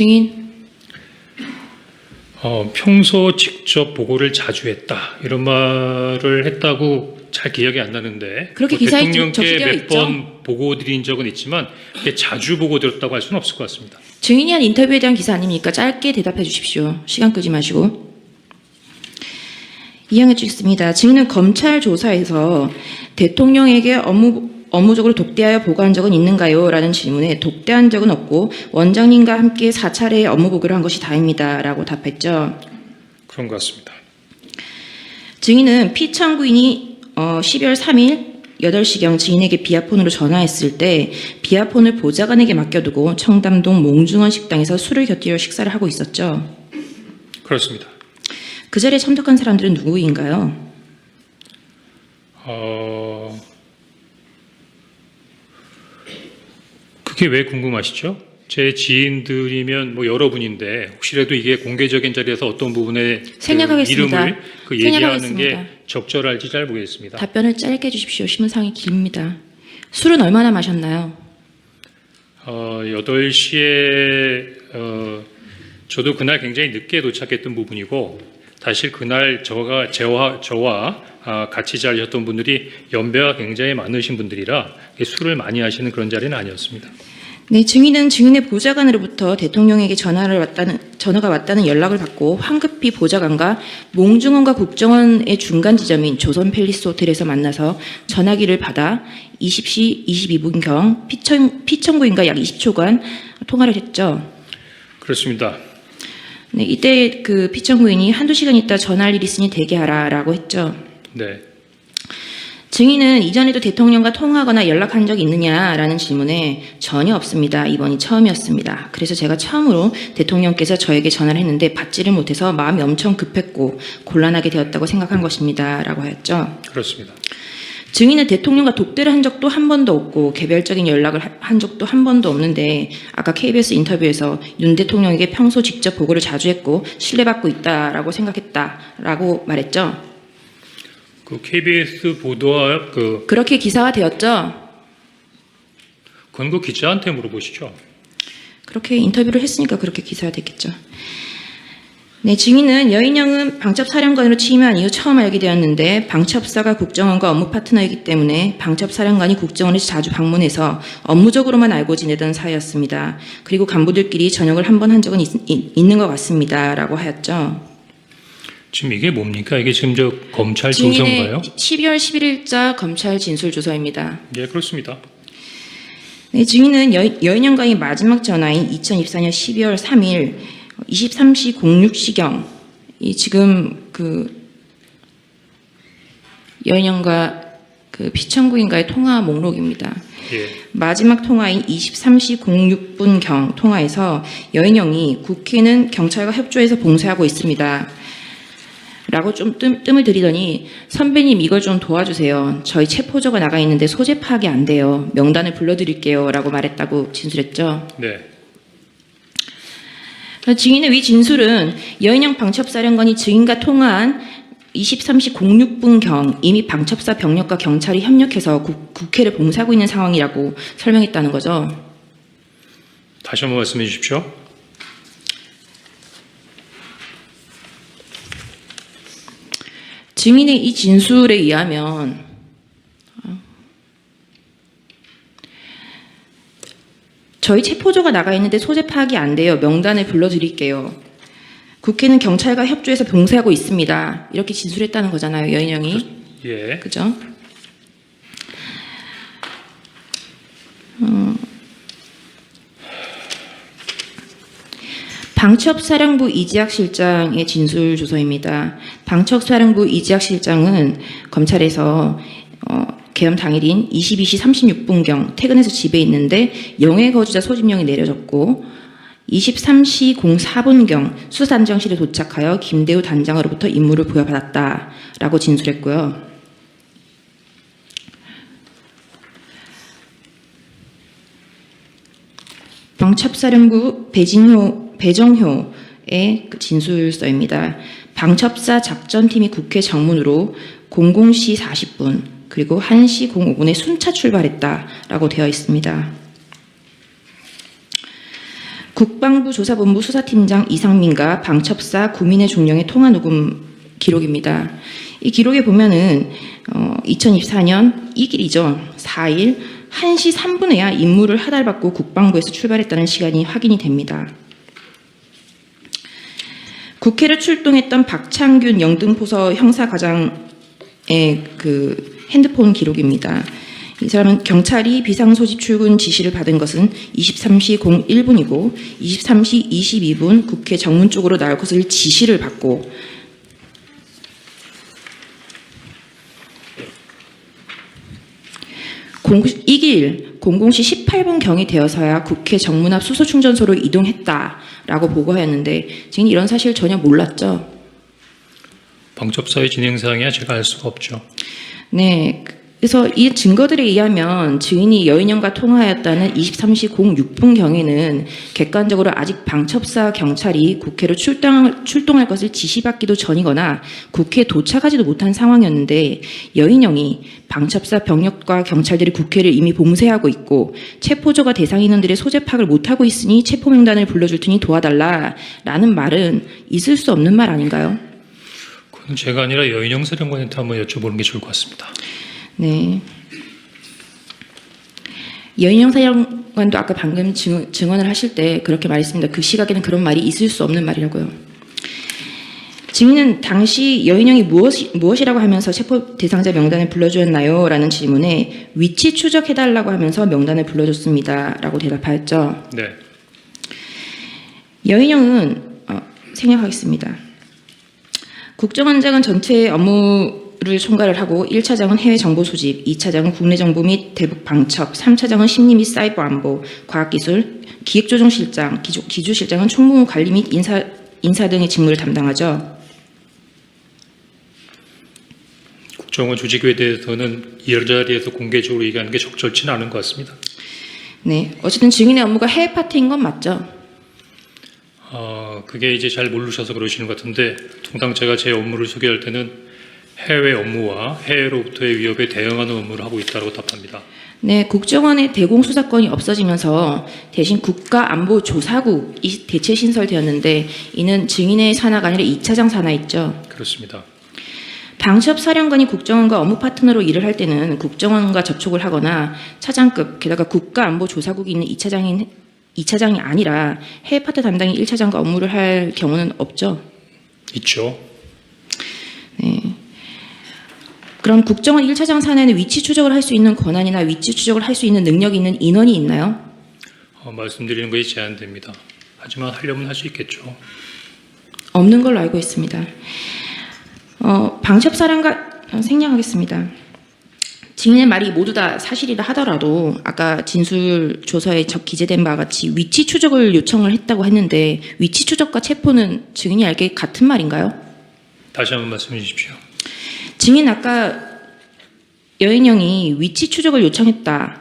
증인. 평소 직접 보고를 자주 했다 이런 말을 했다고 잘 기억이 안 나는데 그렇게 기사에 대통령께 적시되어 몇 있죠. 번 보고 드린 적은 있지만 그렇게 자주 보고 드렸다고 할 수는 없을 것 같습니다. 증인이 한 인터뷰에 대한 기사 아닙니까? 짧게 대답해 주십시오. 시간 끄지 마시고. 이양해 주겠습니다. 증인은 검찰 조사에서 대통령에게 업무적으로 독대하여 보고한 적은 있는가요? 라는 질문에 독대한 적은 없고 원장님과 함께 4차례의 업무 보고를 한 것이 다입니다. 라고 답했죠. 그런 것 같습니다. 증인은 피청구인이 12월 3일 8시경 증인에게 비아폰으로 전화했을 때 비아폰을 보좌관에게 맡겨두고 청담동 몽중원 식당에서 술을 곁들여 식사를 하고 있었죠. 그렇습니다. 그 자리에 참석한 사람들은 누구인가요? 그게 왜 궁금하시죠? 제 지인들이면 뭐 여러분인데 혹시라도 이게 공개적인 자리에서 어떤 부분에 생략하겠습니다. 이름을 얘기하는 생략하겠습니다. 게 적절할지 잘 모르겠습니다. 답변을 짧게 해주십시오. 신문상이 깁니다. 술은 얼마나 마셨나요? 8시에 저도 그날 굉장히 늦게 도착했던 부분이고 사실 그날 저와 같이 자리셨던 분들이 연배가 굉장히 많으신 분들이라 술을 많이 하시는 그런 자리는 아니었습니다. 네, 증인은 증인의 보좌관으로부터 대통령에게 전화가 왔다는 연락을 받고 황급히 보좌관과 몽중원과 국정원의 중간 지점인 조선 팰리스 호텔에서 만나서 전화기를 받아 20시 22분경 피청구인과 약 20초간 통화를 했죠. 그렇습니다. 네, 이때 그 피청구인이 한두 시간 있다 전화할 일 있으니 대기하라라고 했죠. 네. 증인은 이전에도 대통령과 통화하거나 연락한 적이 있느냐라는 질문에 전혀 없습니다. 이번이 처음이었습니다. 그래서 제가 처음으로 대통령께서 저에게 전화를 했는데 받지를 못해서 마음이 엄청 급했고 곤란하게 되었다고 생각한 것입니다. 라고 하였죠. 그렇습니다. 증인은 대통령과 독대를 한 적도 한 번도 없고 개별적인 연락을 한 적도 한 번도 없는데 아까 KBS 인터뷰에서 윤 대통령에게 평소 직접 보고를 자주 했고 신뢰받고 있다라고 생각했다라고 말했죠. 그 KBS 보도와 그렇게 기사가 되었죠. 그건 그 기자한테 물어보시죠. 그렇게 인터뷰를 했으니까 그렇게 기사가 됐겠죠. 네, 증인은 여인영은 방첩사령관으로 취임한 이후 처음 알게 되었는데 방첩사가 국정원과 업무 파트너이기 때문에 방첩사령관이 국정원을 자주 방문해서 업무적으로만 알고 지내던 사이였습니다. 그리고 간부들끼리 저녁을 한 번 한 적은 있는 것 같습니다. 라고 하였죠. 지금 이게 뭡니까? 이게 지금 저 검찰 증인의 조서인가요? 12월 11일자 검찰 진술 조서입니다. 네, 그렇습니다. 네, 증인은 여인영과의 마지막 전화인 2024년 12월 3일 23시 06시경 지금 그 여인영과 그 피청구인과의 통화 목록입니다. 예. 마지막 통화인 23시 06분경 통화에서 여인영이 국회는 경찰과 협조해서 봉쇄하고 있습니다. 라고 좀 뜸을 들이더니 선배님 이걸 좀 도와주세요. 저희 체포조가 나가 있는데 소재 파악이 안 돼요. 명단을 불러드릴게요. 라고 말했다고 진술했죠. 네. 증인의 위 진술은 여인영 방첩사령관이 증인과 통화한 23시 06분경 이미 방첩사 병력과 경찰이 협력해서 국회를 봉쇄하고 있는 상황이라고 설명했다는 거죠. 다시 한번 말씀해 주십시오. 증인의 이 진술에 의하면 저희 체포조가 나가 있는데 소재 파악이 안 돼요. 명단을 불러드릴게요. 국회는 경찰과 협조해서 봉쇄하고 있습니다. 이렇게 진술했다는 거잖아요. 여인영이. 예. 그죠? 방첩사령부 이지학 실장의 진술 조서입니다. 방첩사령부 이지학 실장은 검찰에서 계엄 당일인 22시 36분경 퇴근해서 집에 있는데 영해 거주자 소집령이 내려졌고 23시 04분경 수사단장실에 도착하여 김대우 단장으로부터 임무를 부여받았다라고 진술했고요. 방첩사령부 배정효의 진술서입니다. 방첩사 작전팀이 국회 정문으로 00시 40분 그리고 1시 05분에 순차 출발했다라고 되어 있습니다. 국방부 조사본부 수사팀장 이상민과 방첩사 구민의 종령의 통화 녹음 기록입니다. 이 기록에 보면은 2024년 2일이죠. 4일 1시 3분에야 임무를 하달받고 국방부에서 출발했다는 시간이 확인이 됩니다. 국회를 출동했던 박창균 영등포서 형사과장의 그 핸드폰 기록입니다. 이 사람은 경찰이 비상소집 출근 지시를 받은 것은 23시 01분이고 23시 22분 국회 정문 쪽으로 나올 것을 지시를 받고 이길 00시 18분경이 되어서야 국회 정문 앞 수소충전소로 이동했다라고 보고하였는데 지금 이런 사실 전혀 몰랐죠? 방첩사의 진행사항이야 제가 알 수가 없죠. 네. 그래서 이 증거들에 의하면 증인이 여인영과 통화하였다는 23시 06분경에는 객관적으로 아직 방첩사 경찰이 국회로 출동할 것을 지시받기도 전이거나 국회에 도착하지도 못한 상황이었는데 여인영이 방첩사 병력과 경찰들이 국회를 이미 봉쇄하고 있고 체포조가 대상 인원들의 소재 파악을 못하고 있으니 체포명단을 불러줄 테니 도와달라라는 말은 있을 수 없는 말 아닌가요? 그건 제가 아니라 여인영 사령관한테 한번 여쭤보는 게 좋을 것 같습니다. 네. 여인영 사령관도 아까 방금 증언을 하실 때 그렇게 말했습니다. 그 시각에는 그런 말이 있을 수 없는 말이라고요. 증인은 당시 여인영이 무엇이라고 하면서 체포 대상자 명단을 불러주었나요? 라는 질문에 위치 추적해달라고 하면서 명단을 불러줬습니다. 라고 대답하였죠. 네. 여인영은 생략하겠습니다. 국정원장은 전체 업무를 총괄을 하고 1차장은 해외 정보 소집, 2차장은 국내 정보 및 대북 방첩, 3차장은 심리 및 사이버 안보, 과학기술, 기획조정실장, 기주실장은 총무 관리 및 인사 등의 직무를 담당하죠. 국정원 조직에 대해서는 이 자리에서 공개적으로 얘기하는 게 적절치는 않은 것 같습니다. 네, 어쨌든 증인의 업무가 해외 파트인 건 맞죠? 그게 이제 잘 모르셔서 그러시는 것 같은데 통상 제가 제 업무를 소개할 때는 해외 업무와 해외로부터의 위협에 대응하는 업무를 하고 있다고 답합니다. 네, 국정원의 대공수사권이 없어지면서 대신 국가안보조사국이 대체 신설되었는데 이는 증인의 산하가 아니라 2차장 산하였죠. 그렇습니다. 방첩사령관이 국정원과 업무 파트너로 일을 할 때는 국정원과 접촉을 하거나 차장급, 게다가 국가안보조사국이 있는 2차장이 아니라 해외 파트 담당이 1차장과 업무를 할 경우는 없죠. 있죠. 네. 그럼 국정원 1차장 산하에는 위치 추적을 할 수 있는 권한이나 위치 추적을 할 수 있는 능력이 있는 인원이 있나요? 말씀드리는 것이 제한됩니다. 하지만 하려면 할 수 있겠죠. 없는 걸로 알고 있습니다. 방첩사령관 생략하겠습니다. 증인의 말이 모두 다 사실이라 하더라도 아까 진술 조서에 기재된 바와 같이 위치 추적을 요청을 했다고 했는데 위치 추적과 체포는 증인이 알기에 같은 말인가요? 다시 한번 말씀해 주십시오. 증인 아까 여인영이 위치 추적을 요청했다.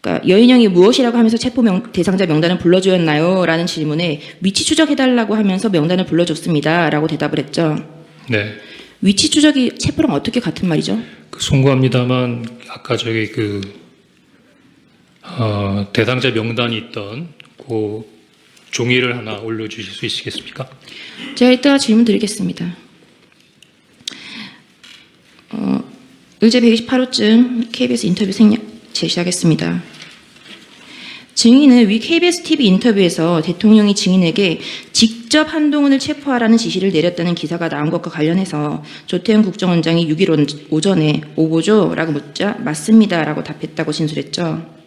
그러니까 여인영이 무엇이라고 하면서 체포 대상자 명단을 불러주었나요? 라는 질문에 위치 추적해달라고 하면서 명단을 불러줬습니다. 라고 대답을 했죠. 네. 위치 추적이 체포랑 어떻게 같은 말이죠? 송구합니다만 아까 저기 대상자 명단이 있던 그 종이를 하나 올려주실 수 있으시겠습니까? 제가 이따가 질문 드리겠습니다. 의제 128호증 KBS 인터뷰 제시하겠습니다. 증인은 위 KBS TV 인터뷰에서 대통령이 증인에게 직접 한동훈을 체포하라는 지시를 내렸다는 기사가 나온 것과 관련해서 조태현 국정원장이 6일 오전에 오보죠라고 묻자 맞습니다라고 답했다고 진술했죠.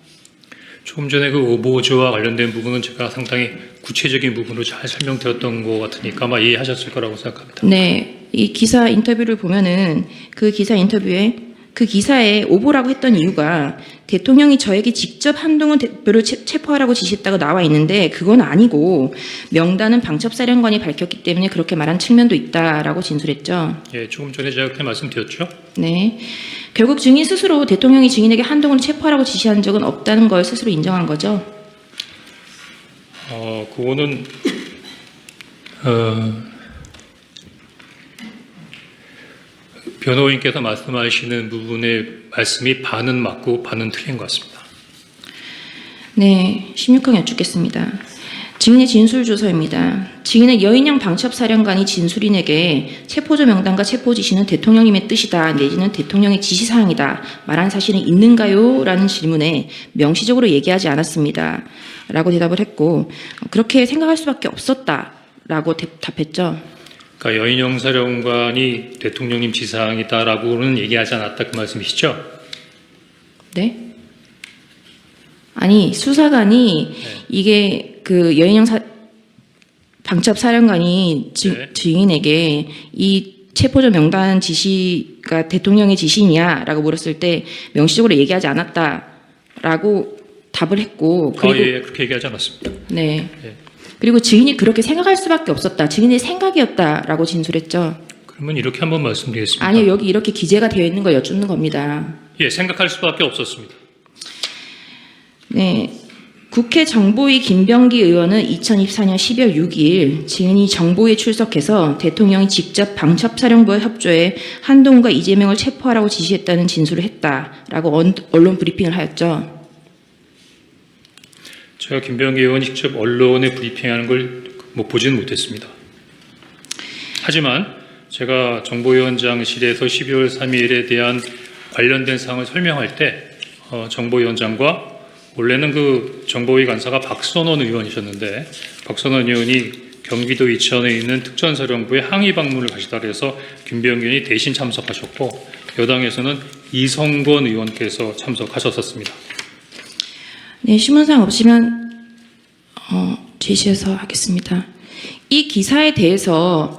조금 전에 그 오보조와 관련된 부분은 제가 상당히 구체적인 부분으로 잘 설명드렸던 것 같으니까 아마 이해하셨을 거라고 생각합니다. 네, 이 기사 인터뷰를 보면은 그 기사 인터뷰에 그 기사에 오보라고 했던 이유가 대통령이 저에게 직접 한동훈 대표를 체포하라고 지시했다고 나와 있는데 그건 아니고 명단은 방첩사령관이 밝혔기 때문에 그렇게 말한 측면도 있다라고 진술했죠. 예, 조금 전에 제가 그렇게 말씀드렸죠. 네, 결국 증인 스스로 대통령이 증인에게 한동훈을 체포하라고 지시한 적은 없다는 걸 스스로 인정한 거죠. 그거는 변호인께서 말씀하시는 부분의 말씀이 반은 맞고 반은 틀린 것 같습니다. 네, 16항 여쭙겠습니다. 증인의 진술 조서입니다. 증인은 여인영 방첩사령관이 진술인에게 체포조 명단과 체포 지시는 대통령님의 뜻이다 내지는 대통령의 지시사항이다 말한 사실은 있는가요? 라는 질문에 명시적으로 얘기하지 않았습니다. 라고 대답을 했고 그렇게 생각할 수밖에 없었다 라고 답했죠. 그러니까 여인영 사령관이 대통령님 지시사항이다라고는 얘기하지 않았다 그 말씀이시죠? 네? 아니 수사관이 이게 그 여인영 방첩사령관이 증인에게 이 체포조 명단 지시가 대통령의 지시냐라고 물었을 때 명시적으로 얘기하지 않았다라고 답을 했고 그리고 예, 그렇게 얘기하지 않았습니다. 네. 예. 그리고 증인이 그렇게 생각할 수밖에 없었다. 증인의 생각이었다라고 진술했죠. 그러면 이렇게 한번 말씀드리겠습니다. 아니요, 여기 이렇게 기재가 되어 있는 걸 여쭙는 겁니다. 예, 생각할 수밖에 없었습니다. 네. 국회 정보위 김병기 의원은 2024년 12월 6일 증인이 정보위에 출석해서 대통령이 직접 방첩사령부와 협조해 한동훈과 이재명을 체포하라고 지시했다는 진술을 했다라고 언론 브리핑을 하였죠. 제가 김병기 의원이 직접 언론에 브리핑하는 걸 보지는 못했습니다. 하지만 제가 정보위원장실에서 12월 3일에 대한 관련된 사항을 설명할 때 정보위원장과 원래는 그 정보위 간사가 박선원 의원이셨는데 박선원 의원이 경기도 이천에 있는 특전사령부에 항의 방문을 가시다 그래서 김병기 의원이 대신 참석하셨고 여당에서는 이성권 의원께서 참석하셨었습니다. 네, 신문상 없으면 제시해서 하겠습니다. 이 기사에 대해서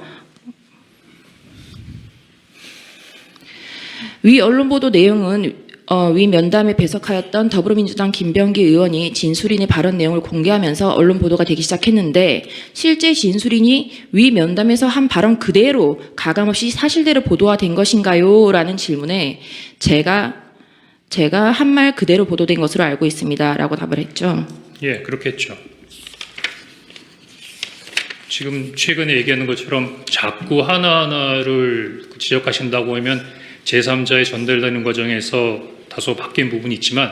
위 언론 보도 내용은 위 면담에 배석하였던 더불어민주당 김병기 의원이 진술인의 발언 내용을 공개하면서 언론 보도가 되기 시작했는데 실제 진술인이 위 면담에서 한 발언 그대로 가감없이 사실대로 보도가 된 것인가요? 라는 질문에 제가 한 말 그대로 보도된 것으로 알고 있습니다. 라고 답을 했죠. 예, 그렇겠죠. 지금 최근에 얘기하는 것처럼 자꾸 하나하나를 지적하신다고 하면 제3자에 전달되는 과정에서 다소 바뀐 부분이 있지만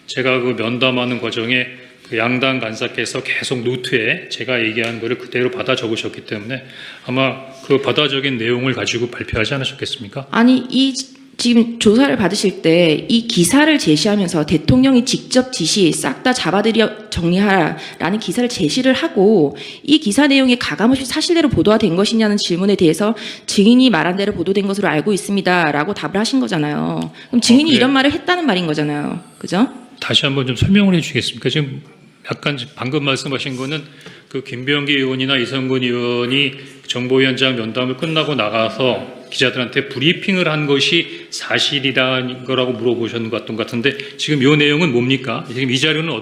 제가 그 면담하는 과정에 그 양당 간사께서 계속 노트에 제가 얘기한 거를 그대로 받아 적으셨기 때문에 아마 그 받아 적인 내용을 가지고 발표하지 않으셨겠습니까? 아니 지금 조사를 받으실 때 이 기사를 제시하면서 대통령이 직접 지시 싹 다 잡아들여 정리하라라는 기사를 제시를 하고 이 기사 내용이 가감없이 사실대로 보도가 된 것이냐는 질문에 대해서 증인이 말한 대로 보도된 것으로 알고 있습니다라고 답을 하신 거잖아요. 그럼 증인이 이런 말을 했다는 말인 거잖아요. 그죠? 다시 한번 좀 설명을 해 주시겠습니까? 지금 약간 방금 말씀하신 거는 그 김병기 의원이나 이성근 의원이 정보위원장 면담을 끝나고 나가서 기자들한테 브리핑을 한 것이 사실이라는 거라고 물어보셨는 것 같은데 지금 이 내용은 뭡니까? 지금 이 자료는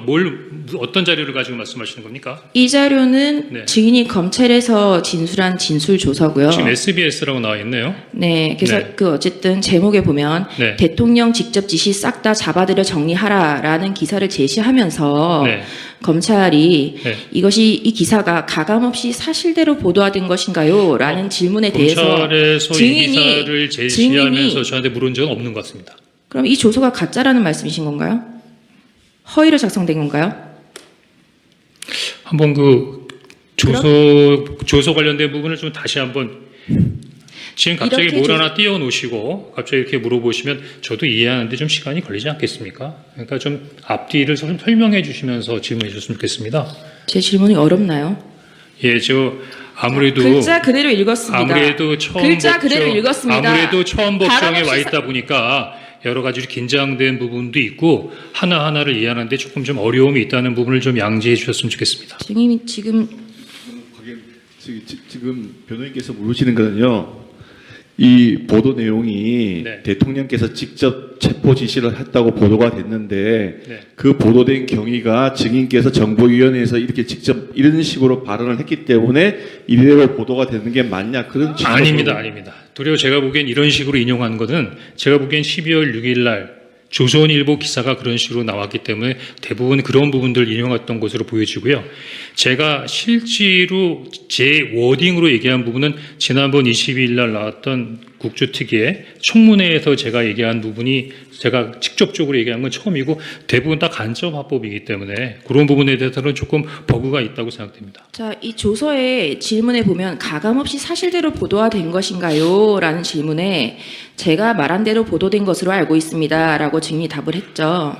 어떤 자료를 가지고 말씀하시는 겁니까? 이 자료는 네. 증인이 검찰에서 진술한 진술 조서고요. 지금 SBS라고 나와 있네요. 네, 그래서 네. 그 어쨌든 제목에 보면 네. 대통령 직접 지시 싹 다 잡아들여 정리하라라는 기사를 제시하면서 네. 검찰이 네. 이 기사가 가감없이 사실대로 보도된 것인가요? 라는 질문에 대해서 검찰에서 이 기사를 제시하면서 증인이- 저한테 물은 적은 없는 것 같습니다. 그럼 이 조서가 가짜라는 말씀이신 건가요? 허위로 작성된 건가요? 한번 그 조서 관련된 부분을 좀 다시 한번 지금 갑자기 이렇게 뭘 하나 띄워놓으시고 갑자기 이렇게 물어보시면 저도 이해하는데 좀 시간이 걸리지 않겠습니까? 그러니까 좀 앞뒤를 설명해 주시면서 질문해 주셨으면 좋겠습니다. 제 질문이 어렵나요? 예, 아무래도 글자 그대로 읽었습니다. 아무래도 처음 글자 그대로 읽었습니다. 아무래도 처음 법정에 가감없이 와 있다 보니까 여러 가지 긴장된 부분도 있고 하나하나를 이해하는데 조금 좀 어려움이 있다는 부분을 좀 양지해 주셨으면 좋겠습니다. 증인이 지금 지금 변호인께서 물으시는 거는요. 이 보도 내용이 네. 대통령께서 직접 체포 지시를 했다고 보도가 됐는데 네. 그 보도된 경위가 증인께서 정보위원회에서 이렇게 직접 이런 식으로 발언을 했기 때문에 이대로 보도가 되는 게 맞냐 그런 취지로 아닙니다. 도리어 제가 보기엔 이런 식으로 인용한 것은 제가 보기엔 12월 6일 날 조선일보 기사가 그런 식으로 나왔기 때문에 대부분 그런 부분들을 인용했던 것으로 보여지고요. 제가 실제로 제 워딩으로 얘기한 부분은 지난번 22일 날 나왔던 국주특위의 청문회에서 제가 얘기한 부분이 제가 직접적으로 얘기한 건 처음이고 대부분 다 간접 화법이기 때문에 그런 부분에 대해서는 조금 버그가 있다고 생각됩니다. 자, 이 조서의 질문에 보면 가감없이 사실대로 보도가 된 것인가요? 라는 질문에 제가 말한 대로 보도된 것으로 알고 있습니다. 라고 증인이 답을 했죠.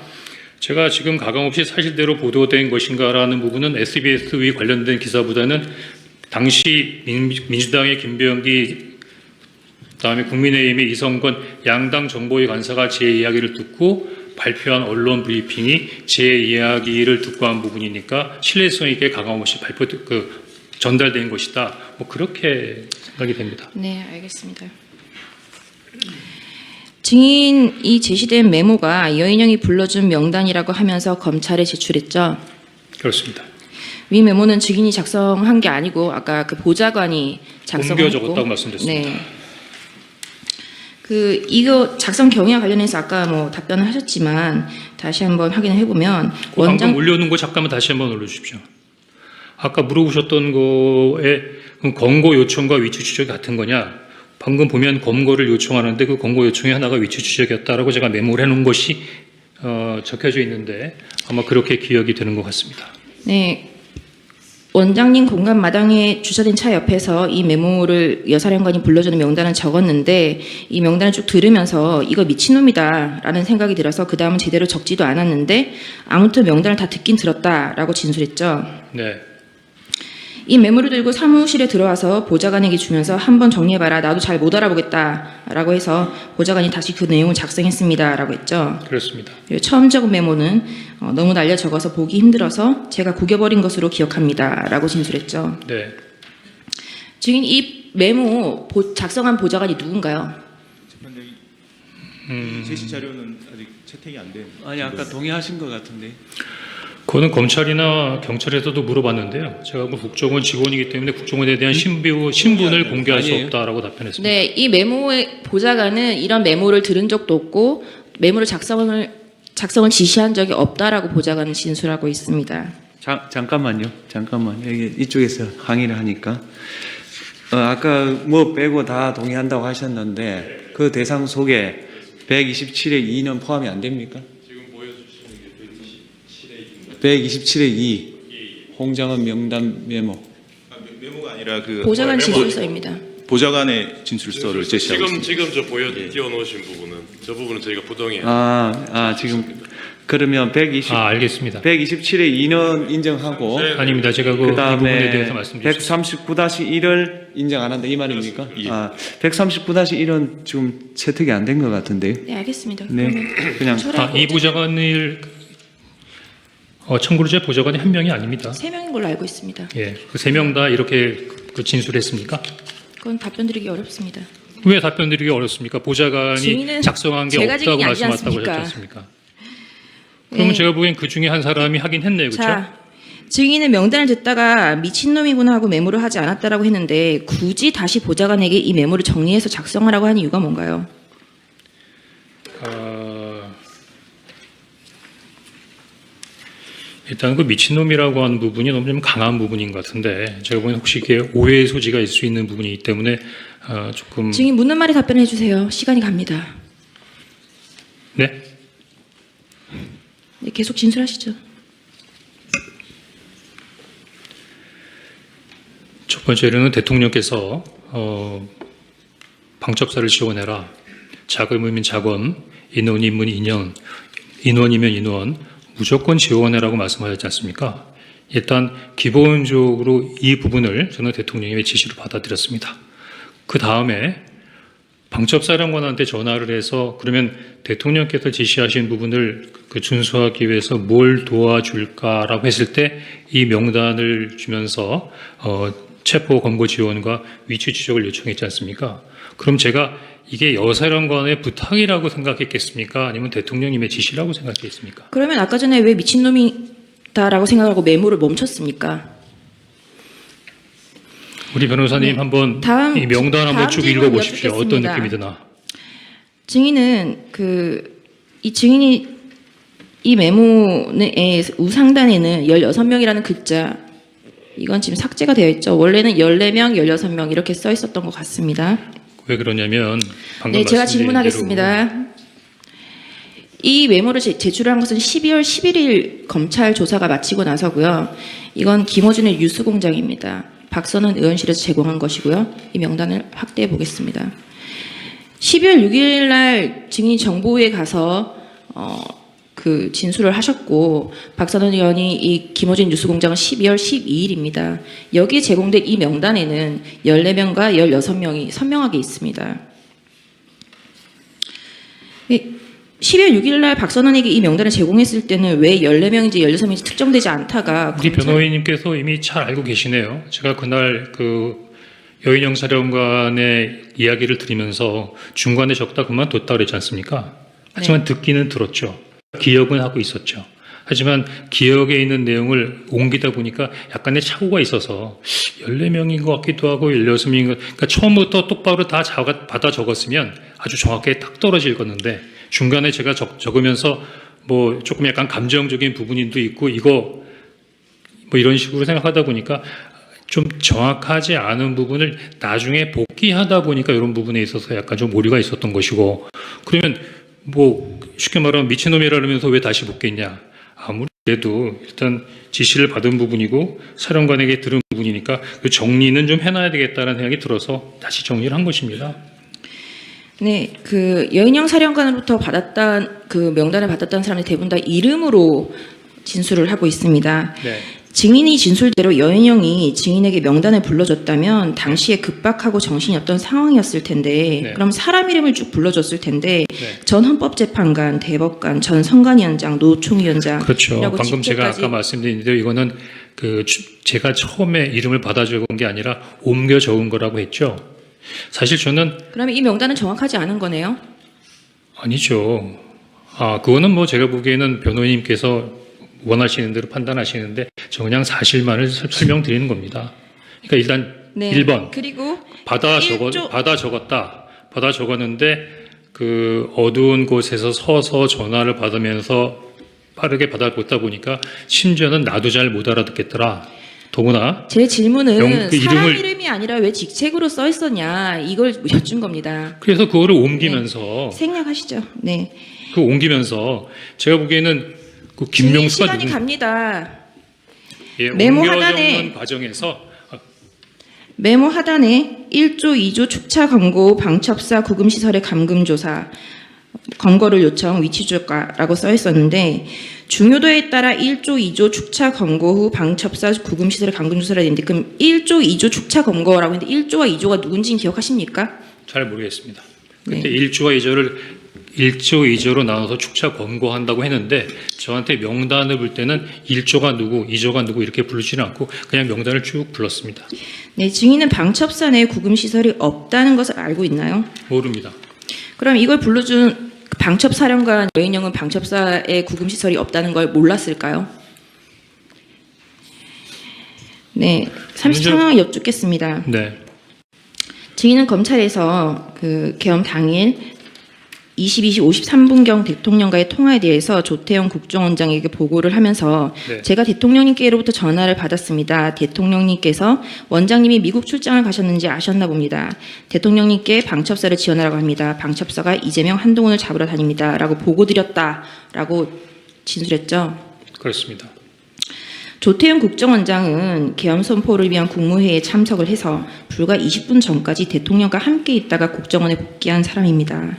제가 지금 가감없이 사실대로 보도된 것인가라는 부분은 SBS의 관련된 기사보다는 당시 민주당의 김병기 그다음에 국민의힘의 이성건 양당 정보위 관사가 제 이야기를 듣고 발표한 언론 브리핑이 제 이야기를 듣고 한 부분이니까 신뢰성 있게 가감없이 전달된 것이다. 뭐 그렇게 생각이 됩니다. 네, 알겠습니다. 증인이 제시된 메모가 여인영이 불러준 명단이라고 하면서 검찰에 제출했죠. 그렇습니다. 위 메모는 증인이 작성한 게 아니고 아까 그 보좌관이 작성했고 옮겨 적었다고 말씀드렸습니다. 네. 이거 작성 경위와 관련해서 아까 뭐 답변을 하셨지만 다시 한번 확인을 해보면 방금 올려놓은 거 잠깐만 다시 한번 올려주십시오. 아까 물어보셨던 거에 검거 요청과 위치 추적이 같은 거냐? 방금 보면 검거를 요청하는데 그 검거 요청이 하나가 위치 추적이었다라고 제가 메모를 해놓은 것이 적혀져 있는데 아마 그렇게 기억이 되는 것 같습니다. 네. 원장님 공간 마당에 주차된 차 옆에서 이 메모를 여사령관이 불러주는 명단을 적었는데 이 명단을 쭉 들으면서 이거 미친놈이다 라는 생각이 들어서 그 다음은 제대로 적지도 않았는데 아무튼 명단을 다 듣긴 들었다라고 진술했죠. 네. 이 메모를 들고 사무실에 들어와서 보좌관에게 주면서 한번 정리해봐라. 나도 잘 못 알아보겠다라고 해서 보좌관이 다시 그 내용을 작성했습니다라고 했죠. 그렇습니다. 그리고 처음 적은 메모는 너무 날려 적어서 보기 힘들어서 제가 구겨버린 것으로 기억합니다라고 진술했죠. 네. 증인 이 메모 작성한 보좌관이 누군가요? 제시 자료는 아직 채택이 안 된. 아니 아까 동의하신 것 같은데. 그거는 검찰이나 경찰에서도 물어봤는데요. 제가 국정원 직원이기 때문에 국정원에 대한 신분을 공개할 수 아니에요. 없다라고 답변했습니다. 네, 이 메모의 보좌관은 이런 메모를 들은 적도 없고 메모를 작성을 지시한 적이 없다라고 보좌관은 진술하고 있습니다. 잠깐만요. 여기 이쪽에서 항의를 하니까 아까 뭐 빼고 다 동의한다고 하셨는데 그 대상 속에 127의 2는 포함이 안 됩니까? 지금 보여주시는 게 127의 2 홍장은 명단 메모. 메모가 아니라 그 보좌관 진술서입니다. 보좌관의 진술서를 제시하고 있습니다. 지금 저 띄워놓으신 부분은 저 부분은 저희가 부동의 지금 그러면 알겠습니다. 127의 2는 인정하고 아닙니다. 제가 그 부분에 대해서 말씀드렸습니다. 139-1을 인정 안 한다 이 말입니까? 139-1은 지금 채택이 안 된 것 같은데요. 네, 알겠습니다. 네, 그러면 그냥 철회하고 이 보좌관을 청구자 보좌관이 한 명이 아닙니다. 3명인 걸로 알고 있습니다. 예, 그 세 명 다 이렇게 진술했습니까? 그건 답변 드리기 어렵습니다. 왜 답변 드리기 어렵습니까? 보좌관이 증인은 작성한 게 제가 없다고 증인이 아니지 말씀하셨다고 하셨지 않습니까? 않습니까? 그러면 네. 제가 보기엔 그 중에 한 사람이 하긴 했네요. 그렇죠? 자, 증인은 명단을 듣다가 미친놈이구나 하고 메모를 하지 않았다라고 했는데 굳이 다시 보좌관에게 이 메모를 정리해서 작성하라고 한 이유가 뭔가요? 일단 그 미친놈이라고 하는 부분이 너무 좀 강한 부분인 것 같은데 제가 보기엔 혹시 이게 오해의 소지가 있을 수 있는 부분이기 때문에 조금 증인 묻는 말에 답변해 주세요. 시간이 갑니다. 네? 네, 계속 진술하시죠. 첫 번째로는 대통령께서 방첩사를 지원해라. 자금이면 자금, 인원이면 인원이면 인원, 무조건 지원해라고 말씀하셨지 않습니까? 일단 기본적으로 이 부분을 저는 대통령의 지시로 받아들였습니다. 그 다음에 방첩사령관한테 전화를 해서 그러면 대통령께서 지시하신 부분을 준수하기 위해서 뭘 도와줄까라고 했을 때 이 명단을 주면서 체포 검거 지원과 위치 추적을 요청했지 않습니까? 그럼 제가 이게 여사령관의 부탁이라고 생각했겠습니까? 아니면 대통령님의 지시라고 생각했습니까? 그러면 아까 전에 왜 미친놈이다라고 생각하고 메모를 멈췄습니까? 우리 변호사님 네. 한번 이 명단 한번 쭉 질문 읽어보십시오. 어떤 여쭙겠습니다. 느낌이 드나? 증인은 이 증인이 이 메모의 우상단에는 16명이라는 글자, 이건 지금 삭제가 되어 있죠. 원래는 14명, 16명 이렇게 써 있었던 것 같습니다. 왜 그러냐면 방금 네, 제가 말씀드린 질문하겠습니다. 이 메모를 제출한 것은 12월 11일 검찰 조사가 마치고 나서고요. 이건 김어준의 뉴스공장입니다. 박선원 의원실에서 제공한 것이고요. 이 명단을 확대해 보겠습니다. 12월 6일 날 증인이 정보위에 가서 그 진술을 하셨고 박선원 의원이 이 김어준 뉴스공장은 12월 12일입니다. 여기에 제공된 이 명단에는 14명과 16명이 선명하게 있습니다. 12월 6일 날 박선원에게 이 명단을 제공했을 때는 왜 14명인지 16명인지 특정되지 않다가 우리 변호인님께서 이미 잘 알고 계시네요. 제가 그날 여인영 사령관의 이야기를 들으면서 중간에 적다 그만뒀다 그랬지 않습니까? 하지만 듣기는 들었죠. 기억은 하고 있었죠. 하지만 기억에 있는 내용을 옮기다 보니까 약간의 착오가 있어서 14명인 것 같기도 하고 16명인 것, 그러니까 처음부터 똑바로 다 받아 적었으면 아주 정확하게 딱 떨어질 건데 중간에 제가 적으면서 뭐 조금 약간 감정적인 부분도 있고 이거 뭐 이런 식으로 생각하다 보니까 좀 정확하지 않은 부분을 나중에 복귀하다 보니까 이런 부분에 있어서 약간 좀 오류가 있었던 것이고, 그러면 뭐 쉽게 말하면 미친놈이라 그러면서 왜 다시 복귀했냐. 아무리 그래도 일단 지시를 받은 부분이고 사령관에게 들은 부분이니까 그 정리는 좀 해놔야 되겠다는 생각이 들어서 다시 정리를 한 것입니다. 네, 그 여인영 사령관으로부터 받았던 그 명단을 받았던 사람이 대부분 다 이름으로 진술을 하고 있습니다. 네. 증인이 진술대로 여인영이 증인에게 명단을 불러줬다면 당시에 급박하고 정신이 없던 상황이었을 텐데 네. 그럼 사람 이름을 쭉 불러줬을 텐데 네. 전 헌법재판관, 대법관, 전 선관위원장, 노총위원장 그렇죠. 방금 제가 아까 말씀드린 대로 이거는 제가 처음에 이름을 받아 적은 게 아니라 옮겨 적은 거라고 했죠. 사실 저는 그러면 이 명단은 정확하지 않은 거네요? 아니죠. 그거는 뭐 제가 보기에는 변호인님께서 원하시는 대로 판단하시는데 저 그냥 사실만을 설명드리는 겁니다. 그러니까 일단 네. 1번 그리고 받아 적었다. 받아 적었는데 그 어두운 곳에서 서서 전화를 받으면서 빠르게 받아보다 보니까 심지어는 나도 잘 못 알아듣겠더라. 더구나 제 질문은 그 사람 이름을- 이름이 아니라 왜 직책으로 써 있었냐 이걸 여쭌 겁니다. 그래서 그거를 옮기면서 생략하시죠. 네. 그 옮기면서 제가 보기에는 그 증인 김명수가 시간이 갑니다. 예, 메모 옮겨 하단에 적는 과정에서 메모 하단에 1조 2조 축차 검거 방첩사 구금시설의 감금조사 검거를 요청 위치조과라고 써 있었는데 중요도에 따라 1조 2조 축차 검거 후 방첩사 구금시설의 감금조사를 했는데 그럼 1조 2조 축차 검거라고 했는데 1조와 2조가 누군지는 기억하십니까? 잘 모르겠습니다. 네. 그때 1조와 2조를 1조, 2조로 나눠서 축차 검거한다고 했는데 저한테 명단을 볼 때는 1조가 누구, 2조가 누구 이렇게 부르지는 않고 그냥 명단을 쭉 불렀습니다. 네, 증인은 방첩사 내에 구금시설이 없다는 것을 알고 있나요? 모릅니다. 그럼 이걸 불러준 방첩사령관 여인영은 방첩사에 구금시설이 없다는 걸 몰랐을까요? 네, 33명 여쭙겠습니다. 네. 증인은 검찰에서 그 계엄 당일 22시 53분경 대통령과의 통화에 대해서 조태영 국정원장에게 보고를 하면서 네. 제가 대통령님께로부터 전화를 받았습니다. 대통령님께서 원장님이 미국 출장을 가셨는지 아셨나 봅니다. 대통령님께 방첩사를 지원하라고 합니다. 방첩사가 이재명 한동훈을 잡으러 다닙니다. 라고 보고드렸다라고 진술했죠. 그렇습니다. 조태영 국정원장은 계엄 선포를 위한 국무회의에 참석을 해서 불과 20분 전까지 대통령과 함께 있다가 국정원에 복귀한 사람입니다.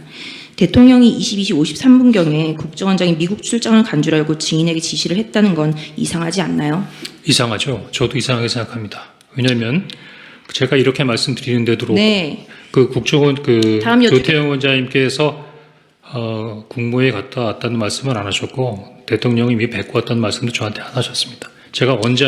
대통령이 22시 53분경에 국정원장이 미국 출장을 간 줄 알고 증인에게 지시를 했다는 건 이상하지 않나요? 이상하죠. 저도 이상하게 생각합니다. 왜냐하면 제가 이렇게 말씀드리는데도 네. 그 국정원 다음 조태영 원장님께서 국무회에 갔다 왔다는 말씀을 안 하셨고 대통령이 이미 뵙고 왔다는 말씀도 저한테 안 하셨습니다. 제가 언제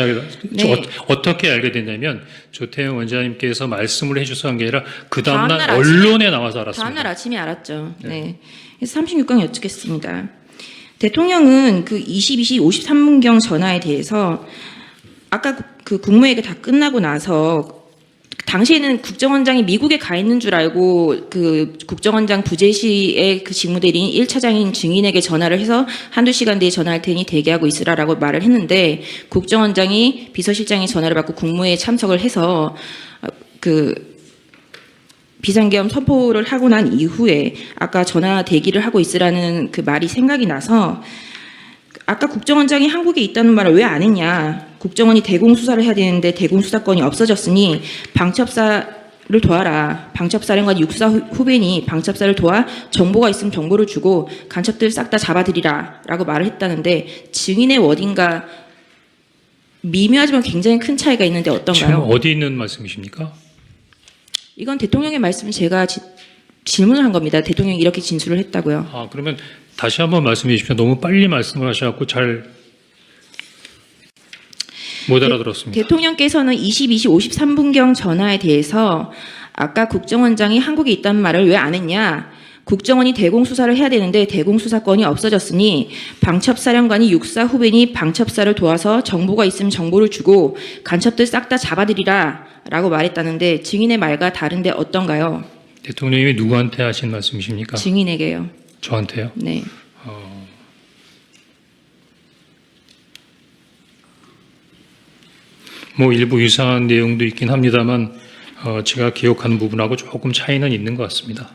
네. 어떻게 알게 됐냐면 조태영 원장님께서 말씀을 해주셔서 한 게 아니라 그 다음날 다음날 아침에- 언론에 나와서 알았습니다. 다음날 아침에 알았죠. 네. 그래서 36강 여쭙겠습니다. 대통령은 그 22시 53분경 전화에 대해서 아까 그 국무회의가 다 끝나고 나서 당시에는 국정원장이 미국에 가 있는 줄 알고 그 국정원장 부재시의 그 직무대리인 1차장인 증인에게 전화를 해서 한두 시간 뒤에 전화할 테니 대기하고 있으라라고 말을 했는데 국정원장이 비서실장의 전화를 받고 국무회의에 참석을 해서 그 비상계엄 선포를 하고 난 이후에 아까 전화 대기를 하고 있으라는 그 말이 생각이 나서 아까 국정원장이 한국에 있다는 말을 왜 안 했냐. 국정원이 대공수사를 해야 되는데 대공수사권이 없어졌으니 방첩사를 도와라. 방첩사령관 육사 후배니 방첩사를 도와 정보가 있으면 정보를 주고 간첩들 싹 다 잡아들이라 라고 말을 했다는데 증인의 워딩과 미묘하지만 굉장히 큰 차이가 있는데 지금 어떤가요? 어디 있는 말씀이십니까? 이건 대통령의 말씀을 제가 질문을 한 겁니다. 대통령이 이렇게 진술을 했다고요. 아, 그러면 다시 한번 말씀해 주십시오. 너무 빨리 말씀을 하셔갖고 잘 못 알아들었습니다. 대통령께서는 22시 53분경 전화에 대해서 아까 국정원장이 한국에 있다는 말을 왜 안 했냐. 국정원이 대공수사를 해야 되는데 대공수사권이 없어졌으니 방첩사령관이 육사 후배니 방첩사를 도와서 정보가 있으면 정보를 주고 간첩들 싹 다 잡아들이라 라고 말했다는데 증인의 말과 다른데 어떤가요? 대통령이 누구한테 하신 말씀이십니까? 증인에게요. 저한테요? 네. 뭐 일부 유사한 내용도 있긴 합니다만 제가 기억하는 부분하고 조금 차이는 있는 것 같습니다.